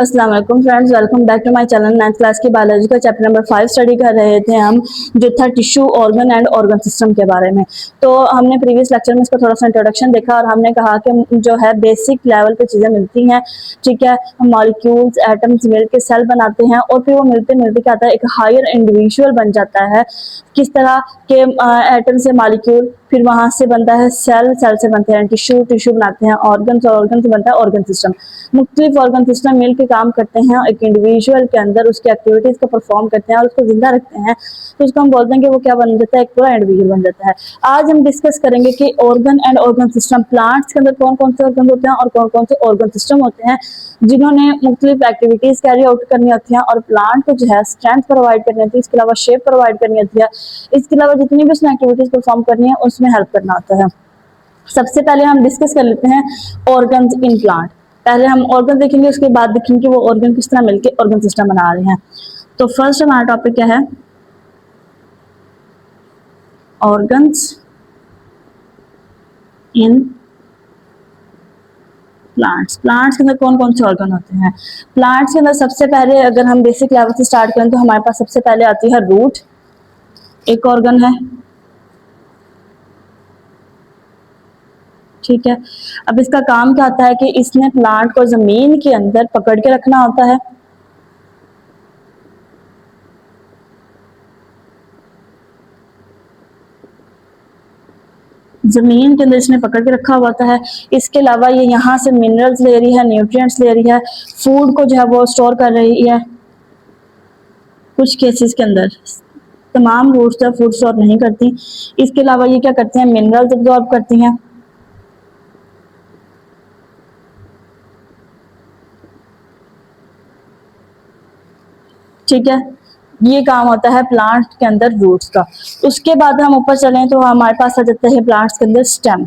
अस्सलाम वालेकुम friends, welcome back to my channel. 9th class की बायोलॉजी का चैप्टर नंबर 5 स्टडी कर रहे थे हम, जो था tissue, organ and organ system के बारे में। तो हमने प्रीवियस लेक्चर में इसका थोड़ा सा इंट्रोडक्शन देखा और हमने कहा कि जो है बेसिक लेवल पे चीज़ें मिलती हैं, ठीक है। मॉलिक्यूल्स, एटम्स मिलकर सेल बनाते हैं और फिर वो मिलते मिलते क्या आता है, एक हायर इंडिविजुअल बन जाता है। किस तरह के एटम से मॉलिक्यूल, फिर वहां से बनता है सेल, सेल से बनते हैं टिश्यू, टिश्यू बनाते हैं ऑर्गन, और ऑर्गन से बनता है ऑर्गन सिस्टम। मुख्तलिफ ऑर्गन सिस्टम मिलकर काम करते हैं एक इंडिविजुअल के अंदर, उसकी एक्टिविटीज को परफॉर्म करते हैं और उसको जिंदा रखते हैं, तो उसको हम बोलते हैं कि वो क्या बन जाता है, एक पूरा इंडिविजुअल बन जाता है। आज हम डिस्कस करेंगे कि organ and organ system, plants के अंदर कौन कौन से ऑर्गन होते हैं और कौन कौन से ऑर्गन सिस्टम होते हैं जिन्होंने मुख्तलिफ एक्टिविटीज कैरी आउट करनी होती हैं और प्लांट को जो है स्ट्रेंथ प्रोवाइड करनी होती है, इसके अलावा शेप प्रोवाइड करनी होती है, इसके अलावा जितनी भी उसमें एक्टिविटीज परफॉर्म करनी है उसमें हेल्प करना होता है। सबसे पहले हम डिस्कस कर लेते हैं ऑर्गन्स इन प्लांट। पहले हम ऑर्गन देखेंगे, उसके बाद देखेंगे कि वो ऑर्गन किस तरह मिलकर ऑर्गन सिस्टम बना रहे हैं। तो फर्स्ट हमारा टॉपिक क्या है, ऑर्गन्स इन प्लांट्स। प्लांट्स के अंदर कौन कौन से ऑर्गन होते हैं? प्लांट्स के अंदर सबसे पहले अगर हम बेसिक लेवल से स्टार्ट करें तो हमारे पास सबसे पहले आती है रूट, एक ऑर्गन है, ठीक है। अब इसका काम क्या होता है कि इसने प्लांट को जमीन के अंदर पकड़ के रखना होता है, जमीन के अंदर इसने पकड़ के रखा हुआ होता है। इसके अलावा ये यहाँ से मिनरल्स ले रही है, न्यूट्रिएंट्स ले रही है, फूड को जो है वो स्टोर कर रही है। कुछ केसेस के अंदर तमाम रूट्स जो फूड स्टोर नहीं करती। इसके अलावा ये क्या करती हैं, मिनरल्स एब्जॉर्ब करती हैं, ठीक है। ये काम होता है प्लांट के अंदर रूट्स का। उसके बाद हम ऊपर चलें तो हमारे पास आ जाता है प्लांट्स के अंदर स्टेम।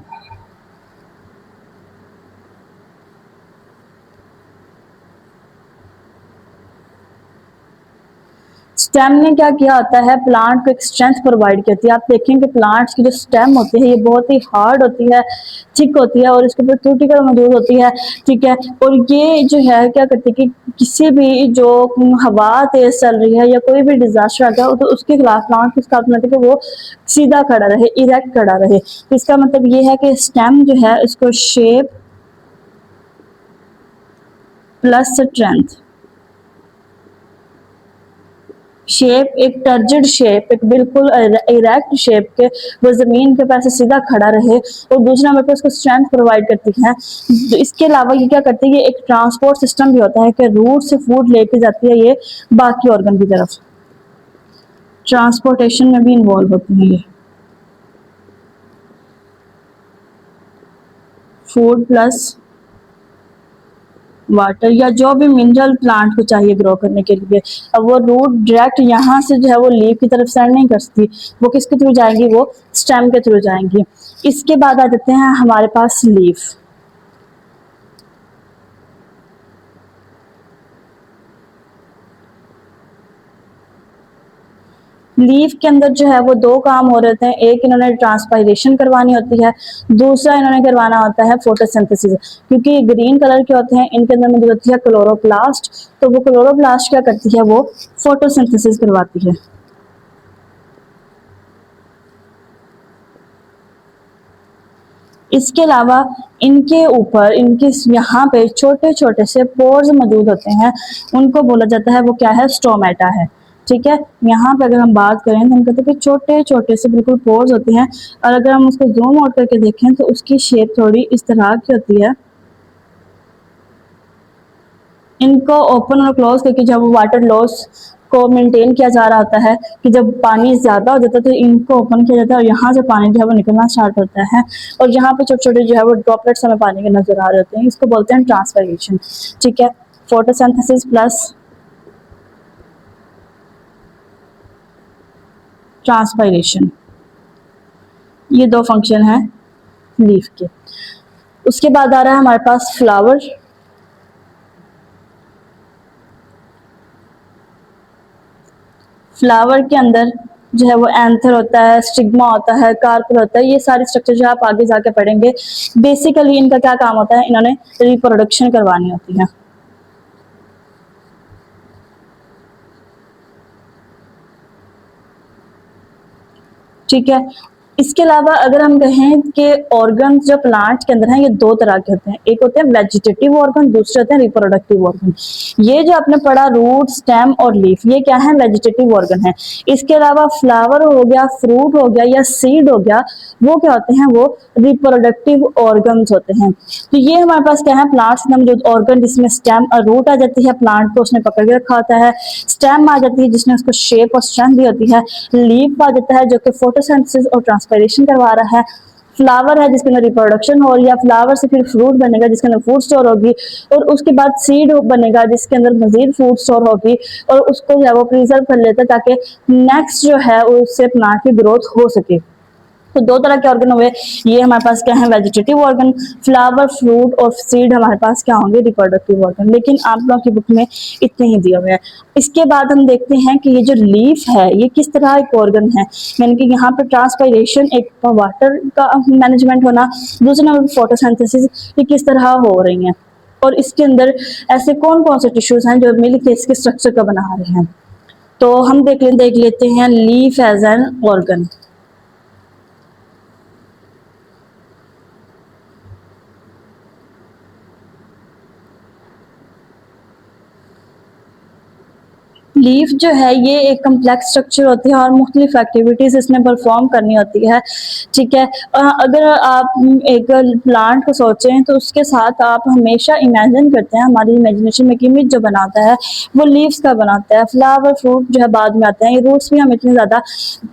स्टेम ने क्या किया होता है, प्लांट को एक स्ट्रेंथ प्रोवाइड करती है। आप देखेंगे प्लांट्स की जो स्टेम होती है ये बहुत ही हार्ड होती है, थिक होती है और इसके ऊपर क्यूटिकल मौजूद होती है, ठीक है। और ये जो है क्या करती है कि किसी भी जो हवा तेज चल रही है या कोई भी डिजास्टर आता है तो उसके खिलाफ प्लांट को इसका मतलब कि वो सीधा खड़ा रहे, इरेक्ट खड़ा रहे। तो इसका मतलब ये है कि स्टेम जो है इसको शेप प्लस स्ट्रेंथ, शेप एक टर्जिड शेप, एक बिल्कुल इरेक्ट शेप के वो जमीन के ऊपर से सीधा खड़ा रहे, और दूसरा नंबर पे उसको स्ट्रेंथ प्रोवाइड करती है। तो इसके अलावा ये क्या करती है, ये एक ट्रांसपोर्ट सिस्टम भी होता है कि रूट से फूड लेके जाती है ये बाकी ऑर्गन की तरफ, ट्रांसपोर्टेशन में भी इन्वॉल्व होती है ये। फूड प्लस वाटर या जो भी मिनरल प्लांट को चाहिए ग्रो करने के लिए। अब वो रूट डायरेक्ट यहाँ से जो है वो लीफ की तरफ सेंड नहीं कर सकती, वो किसके थ्रू जाएंगी, वो स्टेम के थ्रू जाएंगी। इसके बाद आ जाते हैं हमारे पास लीफ। लीफ के अंदर जो है वो दो काम हो रहे थे, एक इन्होंने ट्रांसपायरेशन करवानी होती है, दूसरा इन्होंने करवाना होता है फोटोसिंथेसिस। क्योंकि ये ग्रीन कलर के होते हैं, इनके अंदर मौजूद होती है क्लोरोप्लास्ट, तो वो क्लोरोप्लास्ट क्या करती है, वो फोटोसिंथेसिस करवाती है। इसके अलावा इनके ऊपर, इनके यहाँ पे छोटे छोटे से पोर्स मौजूद होते हैं, उनको बोला जाता है वो क्या है, स्टोमेटा है, ठीक है। यहाँ पे अगर हम बात करें तो हम कहते हैं कि छोटे छोटे से बिल्कुल पोर्स होते हैं, और अगर हम उसको जूम आउट करके देखें तो उसकी शेप थोड़ी इस तरह की होती है। इनको ओपन और क्लोज करके जब वाटर लॉस को मेंटेन किया जा रहा होता है कि जब पानी ज्यादा हो जाता है तो इनको ओपन किया जाता है और यहाँ से पानी जो है वो निकलना स्टार्ट होता है, और यहाँ पे छोटे छोटे जो है वो ड्रॉपलेट्स हमें पानी के नजर आ रहे होते हैं, इसको बोलते हैं ट्रांसपायरेशन, ठीक है। फोटोसिंथेसिस प्लस ट्रांसपायरेशन, ये दो फंक्शन है लीफ के। उसके बाद आ रहा है हमारे पास फ्लावर। फ्लावर के अंदर जो है वो एंथर होता है, स्टिग्मा होता है, कार्पेल होता है, ये सारे स्ट्रक्चर जो आप आगे जाके पढ़ेंगे। बेसिकली इनका क्या काम होता है, इन्होंने रिप्रोडक्शन करवानी होती है। ठीक है। इसके अलावा अगर हम कहें कि ऑर्गन जो प्लांट के अंदर हैं ये दो तरह के होते हैं, एक होते हैं वेजिटेटिव ऑर्गन, दूसरे होते हैं रिप्रोडक्टिव ऑर्गन। ये जो आपने पढ़ा रूट, स्टेम और लीफ, ये क्या है? वेजिटेटिव ऑर्गन है। इसके अलावा फ्लावर हो गया, फ्रूट हो गया या सीड हो गया, वो क्या होते हैं? वो रिप्रोडक्टिव ऑर्गन्स होते हैं। तो ये हमारे पास क्या है? प्लांट्स में मौजूद ऑर्गन, जिसमें स्टेम और रूट आ जाती है, प्लांट को उसने पकड़ के रखा होता है। स्टेम आ जाती है जिसमें उसको शेप और स्ट्रेंथ दी होती है। लीफ आ जाता है जो कि फोटोसिंथेसिस और ट्रांसपायरेशन करवा रहा है। फ्लावर है जिसके अंदर रिप्रोडक्शन हो रही है, फ्लावर से फिर फ्रूट बनेगा जिसके अंदर फूड स्टोर होगी, और उसके बाद सीड बनेगा जिसके अंदर मजीद फूड स्टोर होगी, और उसको जो है वो प्रिजर्व कर लेता है ताकि नेक्स्ट जो है उससे प्लांट की ग्रोथ हो सके। तो दो तरह के ऑर्गन हुए, ये हमारे पास क्या है? Vegetative organ. फ्लावर, फ्रूट और सीड हमारे पास क्या होंगे? Reproductive organ. लेकिन आप लोगों की बुक में इतने ही दिए हुए हैं। इसके बाद हम देखते हैं कि ये जो लीफ है ये किस तरह एक ऑर्गन है, यानी कि यहाँ पर ट्रांसपायरेशन, एक वाटर का मैनेजमेंट होना, दूसरा नंबर फोटोसिंथेसिस, ये किस तरह हो रही है, और इसके अंदर ऐसे कौन कौन से टिश्यूज हैं जो मिलकर इसके स्ट्रक्चर का बना रहे हैं। तो हम देख लेते हैं leaf as an organ. Leaf जो है ये एक कम्प्लेक्स स्ट्रक्चर होती है और मुख्तलिफ एक्टिविटीज इसमें परफॉर्म करनी होती है। ठीक है। अगर आप एक प्लांट को सोचें तो उसके साथ आप हमेशा इमेजिन करते हैं, हमारी इमेजिनेशन में इमेज जो बनाता है वो लीव्स का बनाता है। फ्लावर, फ्रूट जो है बाद में आते हैं, ये रूट्स भी हम इतने ज्यादा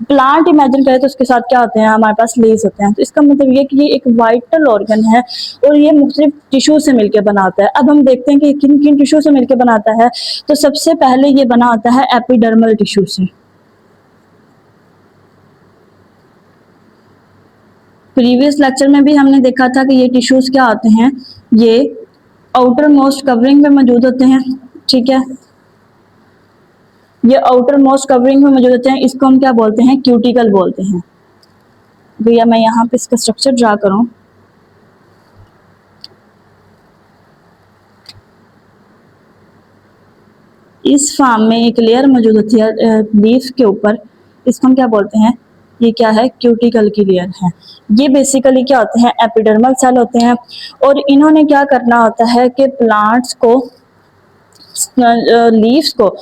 प्लांट इमेजिन करें तो उसके साथ क्या होते हैं? हमारे पास लीव्स होते हैं। तो इसका मतलब ये कि ये एक वाइटल ऑर्गन है और ये मुख्तलिफ टिश्यू से मिलकर बनाता है। अब हम देखते हैं कि किन किन टिश्यू से मिलकर बनाता है। तो सबसे पहले ये बना होता है एपिडर्मल टिश्यू से। प्रीवियस लेक्चर में भी हमने देखा था कि ये टिश्यूज क्या होते हैं? ये आउटर मोस्ट कवरिंग में मौजूद होते हैं। ठीक है, ये आउटर मोस्ट कवरिंग में मौजूद होते हैं। इसको हम क्या बोलते हैं? क्यूटिकल बोलते हैं। भैया मैं यहाँ पे इसका स्ट्रक्चर ड्रा करूं। इस फॉर्म में एक लेयर मौजूद होती है लीफ के ऊपर, इसको हम क्या बोलते हैं? ये क्या है? क्यूटिकल की लेयर है। ये बेसिकली क्या होते हैं? एपिडर्मल सेल होते हैं, और इन्होंने क्या करना होता है कि प्लांट्स को, लीव्स को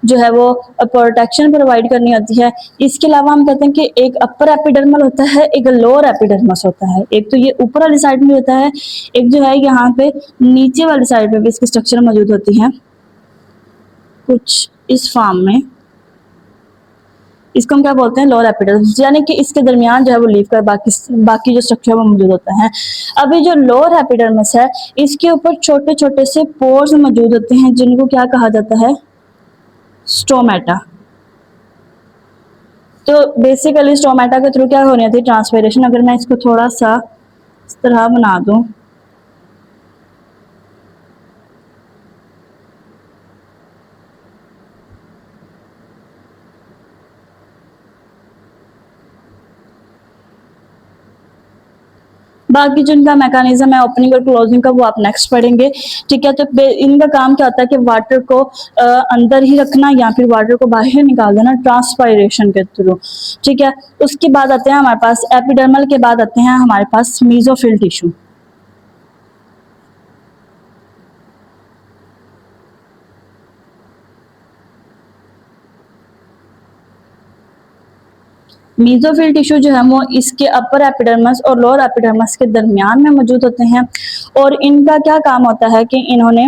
जो है वो प्रोटेक्शन प्रोवाइड करनी होती है। इसके अलावा हम कहते हैं कि एक अपर एपिडर्मल होता है, एक लोअर एपिडर्मस होता है। एक तो ये ऊपर वाली साइड में होता है, एक जो है यहाँ पे नीचे वाली साइड में भी इसकी स्ट्रक्चर मौजूद होती है कुछ इस फॉर्म में। इसको हम क्या बोलते हैं? लोअर एपिडर्मिस, यानी कि इसके दरमियान जो है वो लीफ का बाकी जो स्ट्रक्चर है वो मौजूद होता है। अभी जो लोअर एपिडर्मिस है इसके ऊपर छोटे छोटे से पोर्स मौजूद होते हैं जिनको क्या कहा जाता है? स्टोमेटा। तो बेसिकली स्टोमेटा के थ्रू क्या होनी थी? ट्रांसपायरेशन। अगर मैं इसको थोड़ा सा इस तरह बना दूं, बाकी जो इनका मैकेनिज्म है ओपनिंग और क्लोजिंग का वो आप नेक्स्ट पढ़ेंगे। ठीक है, तो इनका काम क्या होता है कि वाटर को अंदर ही रखना या फिर वाटर को बाहर निकाल देना ट्रांसपायरेशन के थ्रू। ठीक है, उसके बाद आते हैं हमारे पास एपिडर्मल के बाद आते हैं हमारे पास मीजोफिल टिश्यू। मीजोफिल टिश्यू जो है वो इसके अपर एपिडर्मस और लोअर एपिडर्मस के दरमियान में मौजूद होते हैं, और इनका क्या काम होता है कि इन्होंने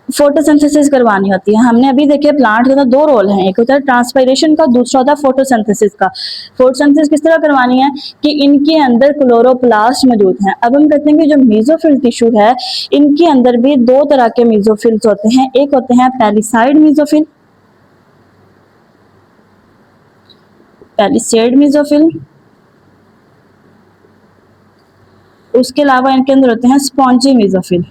फोटोसिंथेसिस करवानी होती है। हमने अभी देखे प्लांट के अंदर दो रोल हैं, एक होता है ट्रांसपायरेशन का, दूसरा होता है फोटोसिंथेसिस का। फोटोसिंथेसिस किस तरह करवानी है कि इनके अंदर क्लोरोप्लास्ट मौजूद हैं। अब हम कहते हैं कि जो मीजोफिल टिश्यू है इनके अंदर भी दो तरह के मीजोफिल्स होते हैं। एक होते हैं पैलिसाइड मीजोफिल, पैलिसेड मीजोफिल, उसके अलावा इनके अंदर होते हैं स्पॉन्जी मीजोफिल।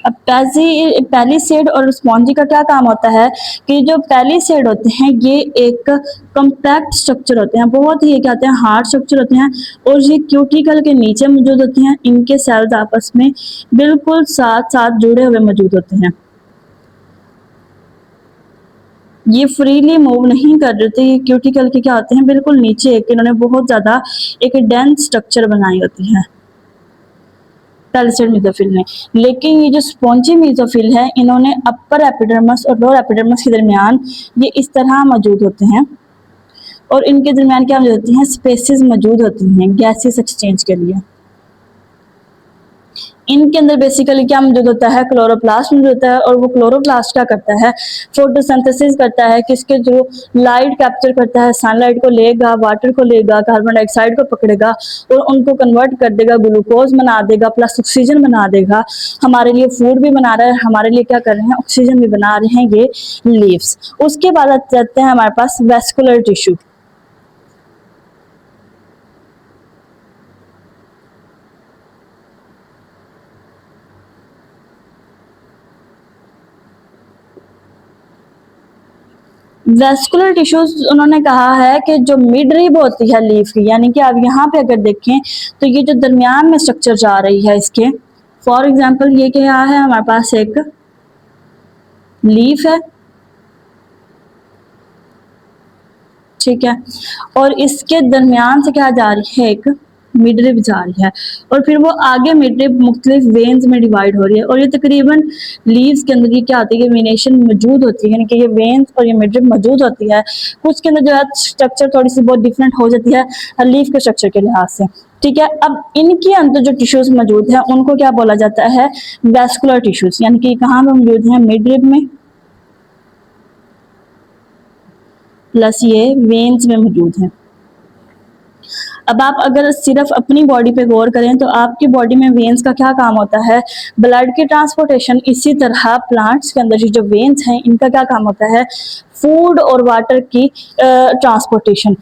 अब पैलिसेड और स्पॉन्जी का क्या काम होता है कि जो पैलिसेड होते हैं ये एक कम्पैक्ट स्ट्रक्चर होते हैं, बहुत ही क्या होते हैं? हार्ड स्ट्रक्चर होते हैं, और ये क्यूटिकल के नीचे मौजूद होते हैं। इनके सेल्स आपस में बिल्कुल साथ साथ जुड़े हुए मौजूद होते हैं। ये फ्रीली मूव नहीं कर रहे थे, ये क्यूटिकल के क्या होते हैं बिल्कुल नीचे एक इन्होंने बहुत ज़्यादा एक डेंस स्ट्रक्चर बनाई होती है पैलिसेड मेसोफिल ने। लेकिन ये जो स्पॉन्जी मेसोफिल है इन्होंने अपर एपिडर्मस और लोअर एपिडर्मस के दरमियान ये इस तरह मौजूद होते हैं और इनके दरमियान क्या मौजूद होती हैं, स्पेसेस मौजूद होती हैं गैसेस एक्सचेंज के लिए। इनके अंदर बेसिकली क्या मौजूद होता है, क्लोरोप्लास्ट मौजूद होता है और वो क्लोरोप्लास्ट क्या करता है, फोटोसिंथेसिस करता है, किसके जो लाइट कैप्चर करता है, सनलाइट को लेगा, वाटर को लेगा, कार्बन डाइऑक्साइड को पकड़ेगा और उनको कन्वर्ट कर देगा, ग्लूकोज बना देगा प्लस ऑक्सीजन बना देगा। हमारे लिए फूड भी बना रहा है, हमारे लिए क्या कर रहे हैं, ऑक्सीजन भी बना रहे हैं ये लीव्स। उसके बाद आते हैं हमारे पास वेस्कुलर टिश्यू। वेस्कुलर टिश्यूज उन्होंने कहा है कि जो मिड रिब होती है लीफ की, यानी कि आप यहाँ पे अगर देखें तो ये जो दरमियान में स्ट्रक्चर जा रही है इसके, फॉर एग्जांपल ये क्या है, हमारे पास एक लीफ है, ठीक है, और इसके दरमियान से क्या जा रही है, एक मिड रिब जा रही है और फिर वो आगे मिड रिब मुख्तलिफ वेन्स में डिवाइड हो रही है और ये तकरीबन लीव्स के अंदर ये क्या होती है, वेनेशन मौजूद होती है, यानी कि ये वेन्स और ये मिड रिब मौजूद होती है। कुछ के अंदर जो है स्ट्रक्चर थोड़ी सी बहुत डिफरेंट हो जाती है लीफ के स्ट्रक्चर के लिहाज से, ठीक है। अब इनके अंदर जो टिश्यूज मौजूद है उनको क्या बोला जाता है, वेस्कुलर टिश्यूज, यानी कि कहाँ पे मौजूद है, मिड रिब में प्लस ये वेन्स में मौजूद है। अब आप अगर सिर्फ अपनी बॉडी पे गौर करें तो आपकी बॉडी में वेन्स का क्या काम होता है, ब्लड की ट्रांसपोर्टेशन। इसी तरह प्लांट्स के अंदर जो वेन्स हैं इनका क्या काम होता है, फूड और वाटर की ट्रांसपोर्टेशन।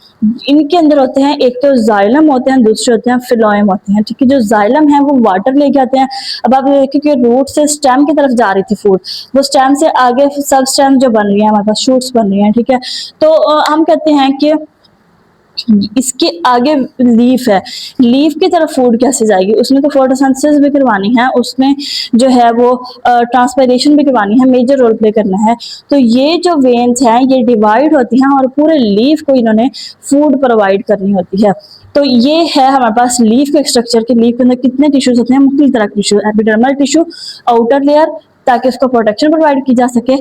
इनके अंदर होते हैं एक तो जाइलम होते हैं, दूसरे होते हैं फिलोएम होते हैं, ठीक है। जो जाइलम है वो वाटर लेके आते हैं। अब आप देखिए कि रूट से स्टेम की तरफ जा रही थी फूड, वो स्टेम से आगे सब स्टेम जो बन रही है हमारे पास शूट्स बन रही हैं, ठीक है। तो हम कहते हैं कि इसके आगे लीफ है, लीफ की तरफ फूड कैसे जाएगी, उसमें तो फोटोसिंथेसिस भी करवानी है, उसमें जो है वो ट्रांसपायरेशन भी करवानी है, मेजर रोल प्ले करना है। तो ये जो वेन्स हैं ये डिवाइड होती हैं और पूरे लीफ को इन्होंने फूड प्रोवाइड करनी होती है। तो ये है हमारे पास लीफ के स्ट्रक्चर के, लीफ के अंदर कितने टिश्यूज होते हैं, मुख्तलिफ तरह के tissue, epidermal tissue, outer layer ताकि उसको प्रोटेक्शन प्रोवाइड की जा सके,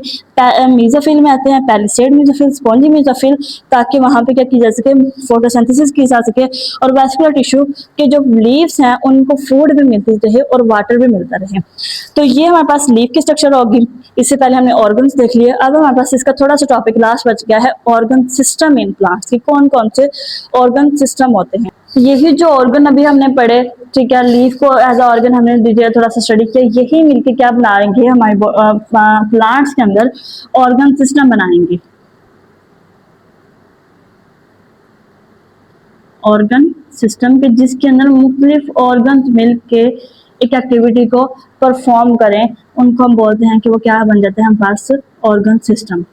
मेसोफिल में आते हैं पैलिसेड मेसोफिल, स्पॉन्जी मेसोफिल, ताकि वहां पे क्या की जा सके, फोटोसिंथेसिस की जा सके, और वेस्कुलर टिश्यू के जो लीव्स हैं उनको फूड भी मिलती रहे और वाटर भी मिलता रहे। तो ये हमारे पास लीफ की स्ट्रक्चर होगी। इससे पहले हमने ऑर्गन्स देख लिए, अब हमारे पास इसका थोड़ा सा टॉपिक लास्ट बच गया है, ऑर्गन सिस्टम इन प्लांट्स की कौन कौन से ऑर्गन सिस्टम होते हैं। यही जो ऑर्गन अभी हमने पढ़े, ठीक है, लीफ को एज अ ऑर्गन हमने डिटेल थोड़ा सा स्टडी किया, यही मिलके क्या बनाएंगे हमारे प्लांट्स के अंदर ऑर्गन सिस्टम बनाएंगे। ऑर्गन सिस्टम के जिसके अंदर मुख्तलिफ ऑर्गन मिलके एक एक्टिविटी को परफॉर्म करें, उनको हम बोलते हैं कि वो क्या बन जाते हैं हमारे पास, ऑर्गन सिस्टम।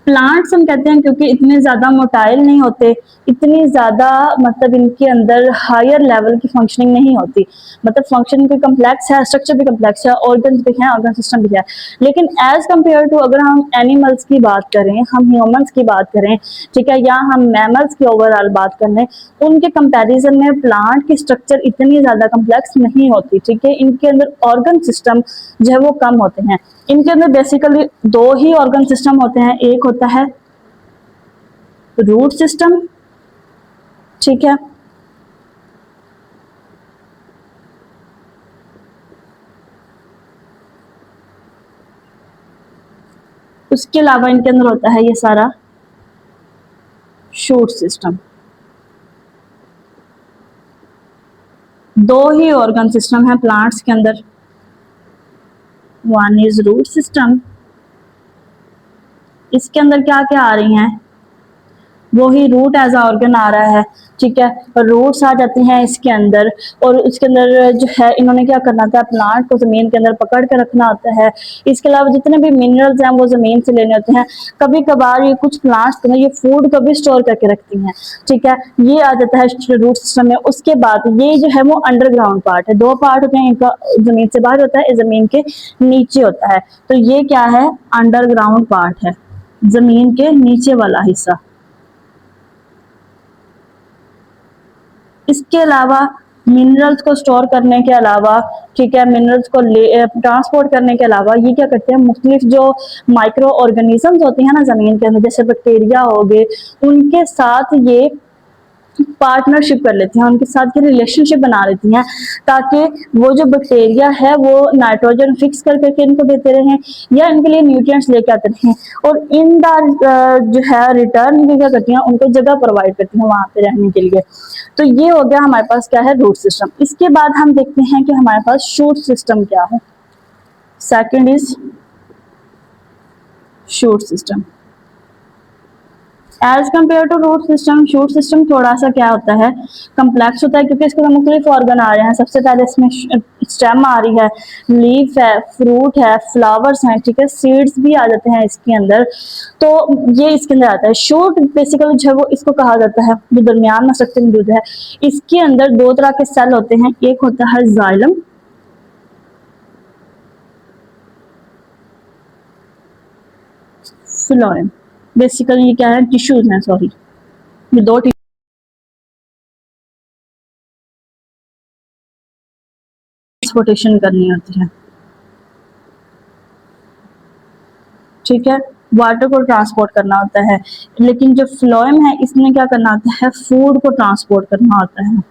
प्लांट्स हम कहते हैं क्योंकि इतने ज्यादा मोटाइल नहीं होते, इतनी ज्यादा मतलब इनके अंदर हायर लेवल की फंक्शनिंग नहीं होती, मतलब फंक्शन भी कम्प्लेक्स है, स्ट्रक्चर भी कम्प्लेक्स है, ऑर्गन भी हैं, ऑर्गन सिस्टम भी है। लेकिन एज कम्पेयर टू अगर हम एनिमल्स की बात करें, हम ह्यूमंस की बात करें, ठीक है, या हम मैमल्स की ओवरऑल बात कर लें, उनके कंपैरिजन में प्लांट की स्ट्रक्चर इतनी ज्यादा कम्प्लेक्स नहीं होती, ठीक है। इनके अंदर ऑर्गन सिस्टम जो है वो कम होते हैं। इनके अंदर बेसिकली दो ही ऑर्गन सिस्टम होते हैं, एक होता है रूट सिस्टम, ठीक है, उसके अलावा इनके अंदर होता है ये सारा शूट सिस्टम। दो ही ऑर्गन सिस्टम है प्लांट्स के अंदर, वन इज रूट सिस्टम, इसके अंदर क्या क्या आ रही हैं, वही रूट एज ऑर्गन आ रहा है, ठीक है। रूट्स आ जाती हैं इसके अंदर, और उसके अंदर जो है इन्होंने क्या करना था, प्लांट को जमीन के अंदर पकड़ के रखना होता है। इसके अलावा जितने भी मिनरल्स हैं वो जमीन से लेने होते हैं। कभी कभार ये कुछ प्लांट्स ये फूड को भी स्टोर करके रखती हैं, ठीक है। ये आ जाता है रूट सिस्टम में। उसके बाद ये जो है वो अंडरग्राउंड पार्ट है। दो पार्ट होते हैं, इनका जमीन से बाहर होता है, जमीन के नीचे होता है। तो ये क्या है, अंडरग्राउंड पार्ट है, जमीन के नीचे वाला हिस्सा। इसके अलावा मिनरल्स को स्टोर करने के अलावा, ठीक है, मिनरल्स को ट्रांसपोर्ट करने के अलावा ये क्या करते हैं, मुख्तलिफ जो माइक्रो ऑर्गेनिजम्स होती हैं ना जमीन के अंदर, जैसे बैक्टीरिया हो गए, उनके साथ ये पार्टनरशिप कर लेती हैं, उनके साथ ये रिलेशनशिप बना लेती हैं, ताकि वो जो बैक्टीरिया है वो नाइट्रोजन फिक्स कर करके इनको देते रहें या इनके लिए न्यूट्रिएंट्स लेके आते रहें, और इन द जो है रिटर्न ये क्या करती हैं, उनको जगह प्रोवाइड करती हैं वहां पे रहने के लिए। तो ये हो गया हमारे पास क्या है, रूट सिस्टम। इसके बाद हम देखते हैं कि हमारे पास शूट सिस्टम क्या है। Second is shoot system. As compare to root system, shoot system थोड़ा सा क्या होता है, कम्प्लेक्स होता है, क्योंकि इसके अंदर मुख्तलिफ ऑर्गन आ रहे हैं। सबसे पहले इसमें स्टेम आ रही है, लीफ है, फ्रूट है, फ्लावर्स हैं, ठीक है, सीड्स भी आ जाते हैं इसके अंदर। तो ये इसके अंदर आता है। शूट बेसिकली जो है वो इसको कहा जाता है जो दरमियान में स्ट्रक्चर मौजूद है। इसके अंदर दो तरह के सेल होते हैं, एक होता है जाइलम, फ्लोएम। बेसिकली ये क्या है, टिश्यूज हैं, सॉरी, ये दो ट्रांसपोर्टेशन करनी होती है, ठीक है, वाटर को ट्रांसपोर्ट करना होता है। लेकिन जो फ्लोएम है इसमें क्या करना होता है, फूड को ट्रांसपोर्ट करना होता है।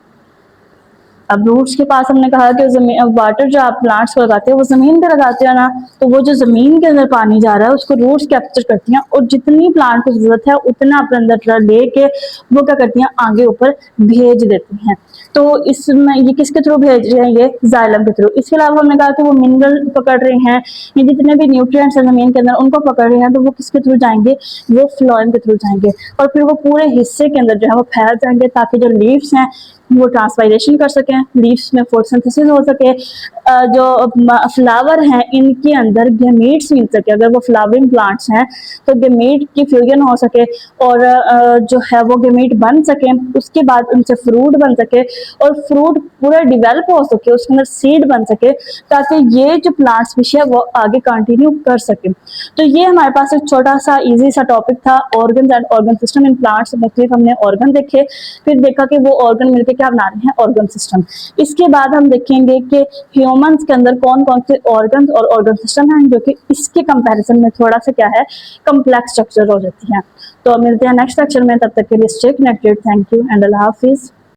अब रूट्स के पास हमने कहा कि जमीन, वाटर जो आप प्लांट्स को लगाते हैं वो जमीन पे लगाते हैं ना, तो वो जो जमीन के अंदर पानी जा रहा है उसको रूट्स कैप्चर करती हैं, और जितनी प्लांट को जरूरत है उतना अपने अंदर लेके वो क्या करती हैं, आगे ऊपर भेज देती हैं। तो इसमें ये किसके थ्रू भेज रहे हैं, ये जाइलम के थ्रू। इसके अलावा हमने कहा कि वो मिनरल पकड़ रहे हैं, ये जितने भी न्यूट्रिएंट्स हैं जमीन के अंदर उनको पकड़ रहे हैं, तो वो किसके थ्रू जाएंगे, वो फ्लोएम के थ्रू जाएंगे, और फिर वो पूरे हिस्से के अंदर जो है वो फैल जाएंगे, ताकि जो लीव्स हैं वो ट्रांसपायरेशन कर सकें, लीव्स में फोटोसिंथेसिस हो सके, जो फ्लावर हैं इनके अंदर गेमीट्स मिल सके। अगर वो फ्लावरिंग प्लांट्स हैं तो गेमीट की फ्यूजन हो सके, और जो है वो गेमीट बन सके, उसके बाद उनसे फ्रूट बन सके, और फ्रूट पूरा डिवेल्प हो सके, उसके अंदर सीड बन सके, ताकि ये जो प्लांट स्पीशी है वो आगे कंटिन्यू कर सके। तो ये हमारे पास एक छोटा सा इजी सा टॉपिक था, organ and organ system in plants. मुख्तलिफ हमने ऑर्गन देखे, फिर देखा कि वो ऑर्गन मिलकर क्या बना रहे हैं, ऑर्गन सिस्टम। इसके बाद हम देखेंगे कि ह्यूमंस के अंदर कौन कौन से ऑर्गन और ऑर्गन सिस्टम हैं जो कि इसके कंपैरिजन में थोड़ा सा क्या है, कम्प्लेक्स स्ट्रक्चर हो जाती हैं। तो मिलते हैं नेक्स्ट लेक्चर में, तब तक के लिए stay connected. Thank you and Allah Hafiz.